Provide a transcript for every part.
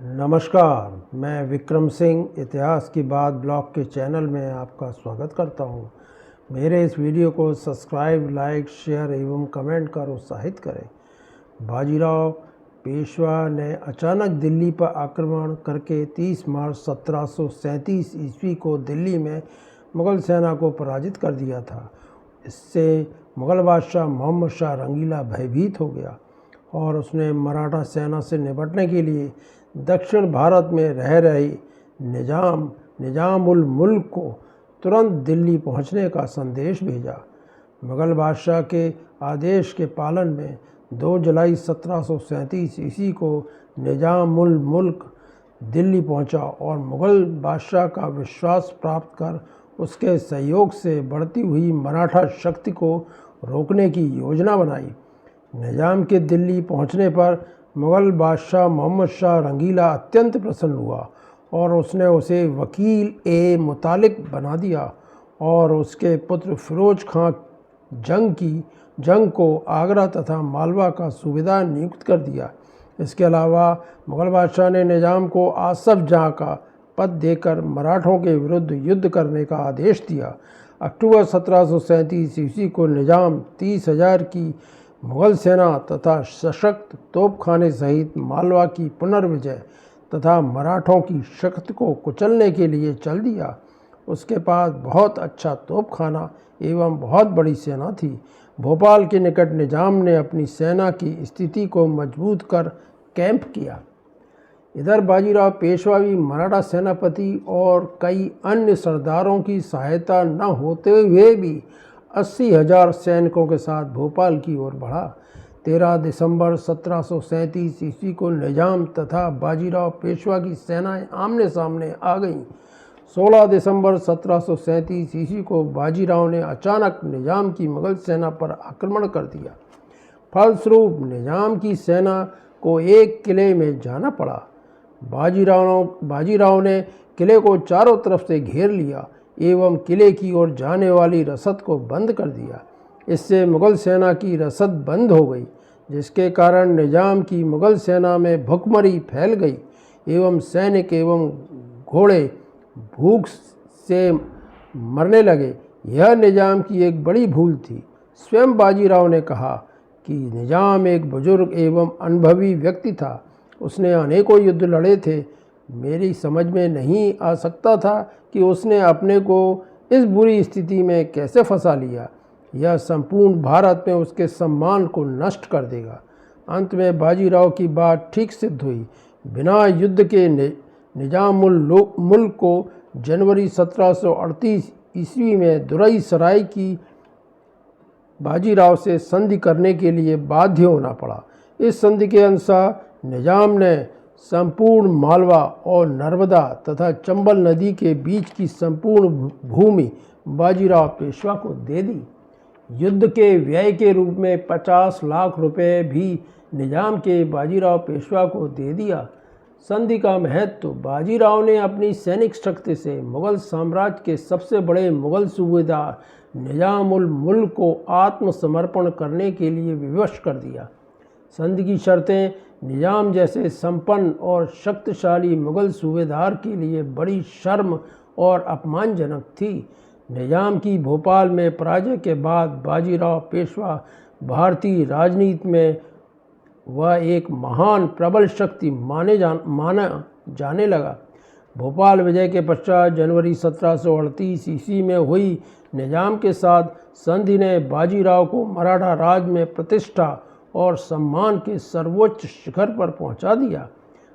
नमस्कार, मैं विक्रम सिंह इतिहास की बात ब्लॉग के चैनल में आपका स्वागत करता हूं। मेरे इस वीडियो को सब्सक्राइब, लाइक, शेयर एवं कमेंट कर उत्साहित करें। बाजीराव पेशवा ने अचानक दिल्ली पर आक्रमण करके 30 मार्च 1737 ईस्वी को दिल्ली में मुग़ल सेना को पराजित कर दिया था। इससे मुग़ल बादशाह मोहम्मद शाह रंगीला भयभीत हो गया और उसने मराठा सेना से निपटने के लिए दक्षिण भारत में रह रहे निजाम उल मुल्क को तुरंत दिल्ली पहुंचने का संदेश भेजा। मुग़ल बादशाह के आदेश के पालन में 2 जुलाई 1737 ईस्वी को निजाम उल मुल्क दिल्ली पहुंचा और मुग़ल बादशाह का विश्वास प्राप्त कर उसके सहयोग से बढ़ती हुई मराठा शक्ति को रोकने की योजना बनाई। निजाम के दिल्ली पहुंचने पर मुग़ल बादशाह मोहम्मद शाह रंगीला अत्यंत प्रसन्न हुआ और उसने उसे वकील ए मुतालिक बना दिया और उसके पुत्र फिरोज खां जंग को आगरा तथा मालवा का सूबेदार नियुक्त कर दिया। इसके अलावा मुग़ल बादशाह ने निजाम को आसफ जहाँ का पद देकर मराठों के विरुद्ध युद्ध करने का आदेश दिया। अक्टूबर 1737 ईस्वी को निजाम 30,000 की मुग़ल सेना तथा सशक्त तोपखाने सहित मालवा की पुनर्विजय तथा मराठों की शक्ति को कुचलने के लिए चल दिया। उसके पास बहुत अच्छा तोपखाना एवं बहुत बड़ी सेना थी। भोपाल के निकट निजाम ने अपनी सेना की स्थिति को मजबूत कर कैंप किया। इधर बाजीराव पेशवा भी मराठा सेनापति और कई अन्य सरदारों की सहायता न होते हुए भी 80,000 सैनिकों के साथ भोपाल की ओर बढ़ा। 13 दिसंबर 1737 ईस्वी को निजाम तथा बाजीराव पेशवा की सेनाएं आमने सामने आ गईं। 16 दिसंबर 1737 ईस्वी को बाजीराव ने अचानक निजाम की मुग़ल सेना पर आक्रमण कर दिया। फलस्वरूप निजाम की सेना को एक किले में जाना पड़ा। बाजीराव ने किले को चारों तरफ से घेर लिया एवं किले की ओर जाने वाली रसद को बंद कर दिया। इससे मुग़ल सेना की रसद बंद हो गई, जिसके कारण निजाम की मुग़ल सेना में भुखमरी फैल गई एवं सैनिक एवं घोड़े भूख से मरने लगे। यह निजाम की एक बड़ी भूल थी। स्वयं बाजीराव ने कहा कि निजाम एक बुजुर्ग एवं अनुभवी व्यक्ति था। उसने अनेकों युद्ध लड़े थे। मेरी समझ में नहीं आ सकता था कि उसने अपने को इस बुरी स्थिति में कैसे फंसा लिया। यह संपूर्ण भारत में उसके सम्मान को नष्ट कर देगा। अंत में बाजीराव की बात ठीक सिद्ध हुई। बिना युद्ध के निजाम उल मुल्क को जनवरी 1738 ईस्वी में दुरई सराय की बाजीराव से संधि करने के लिए बाध्य होना पड़ा। इस संधि के अनुसार निजाम ने संपूर्ण मालवा और नर्मदा तथा चंबल नदी के बीच की संपूर्ण भूमि बाजीराव पेशवा को दे दी। युद्ध के व्यय के रूप में 50 लाख रुपए भी निजाम के बाजीराव पेशवा को दे दिया। संधि का महत्व: बाजीराव ने अपनी सैनिक शक्ति से मुग़ल साम्राज्य के सबसे बड़े मुग़ल सूबेदार निजाम उल मुल्क को आत्मसमर्पण करने के लिए विवश कर दिया। संधि की शर्तें निजाम जैसे संपन्न और शक्तिशाली मुग़ल सूबेदार के लिए बड़ी शर्म और अपमानजनक थी। निजाम की भोपाल में पराजय के बाद बाजीराव पेशवा भारतीय राजनीति में वह एक महान प्रबल शक्ति माना जाने लगा। भोपाल विजय के पश्चात जनवरी 1738 ईस्वी में हुई निजाम के साथ संधि ने बाजीराव को मराठा राज में प्रतिष्ठा और सम्मान के सर्वोच्च शिखर पर पहुंचा दिया।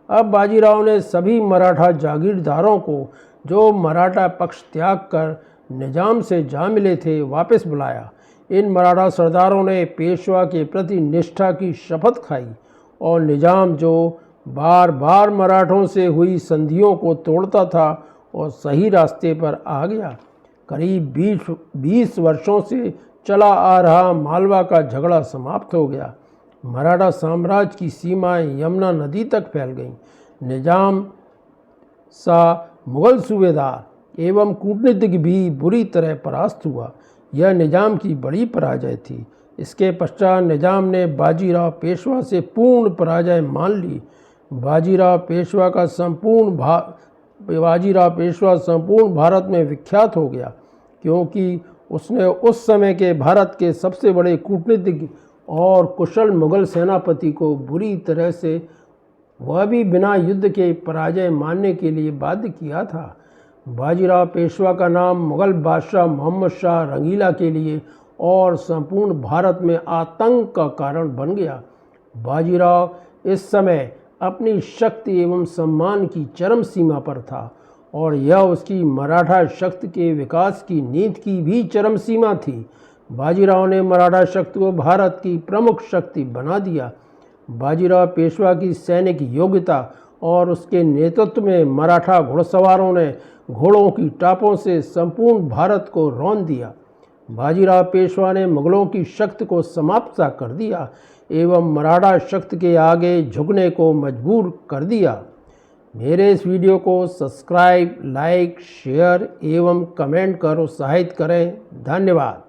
अब बाजीराव ने सभी मराठा जागीरदारों को जो मराठा पक्ष त्याग कर निजाम से जा मिले थे वापस बुलाया। इन मराठा सरदारों ने पेशवा के प्रति निष्ठा की शपथ खाई और निजाम जो बार बार मराठों से हुई संधियों को तोड़ता था और सही रास्ते पर आ गया। करीब 20 वर्षों से चला आ रहा मालवा का झगड़ा समाप्त हो गया। मराठा साम्राज्य की सीमाएं यमुना नदी तक फैल गईं। निजाम सा मुग़ल सूबेदार एवं कूटनीतिज्ञ भी बुरी तरह परास्त हुआ। यह निजाम की बड़ी पराजय थी। इसके पश्चात निजाम ने बाजीराव पेशवा से पूर्ण पराजय मान ली। बाजीराव पेशवा संपूर्ण भारत में विख्यात हो गया, क्योंकि उसने उस समय के भारत के सबसे बड़े कूटनीतिज्ञ और कुशल मुगल सेनापति को बुरी तरह से, वह भी बिना युद्ध के, पराजय मानने के लिए बाध्य किया था। बाजीराव पेशवा का नाम मुगल बादशाह मोहम्मद शाह रंगीला के लिए और संपूर्ण भारत में आतंक का कारण बन गया। बाजीराव इस समय अपनी शक्ति एवं सम्मान की चरम सीमा पर था और यह उसकी मराठा शक्ति के विकास की नीति की भी चरम सीमा थी। बाजीराव ने मराठा शक्ति को भारत की प्रमुख शक्ति बना दिया। बाजीराव पेशवा की सैनिक योग्यता और उसके नेतृत्व में मराठा घुड़सवारों ने घोड़ों की टापों से संपूर्ण भारत को रौंद दिया। बाजीराव पेशवा ने मुगलों की शक्ति को समाप्त कर दिया एवं मराठा शक्ति के आगे झुकने को मजबूर कर दिया। मेरे इस वीडियो को सब्सक्राइब, लाइक, शेयर एवं कमेंट कर उत्साहित करें। धन्यवाद।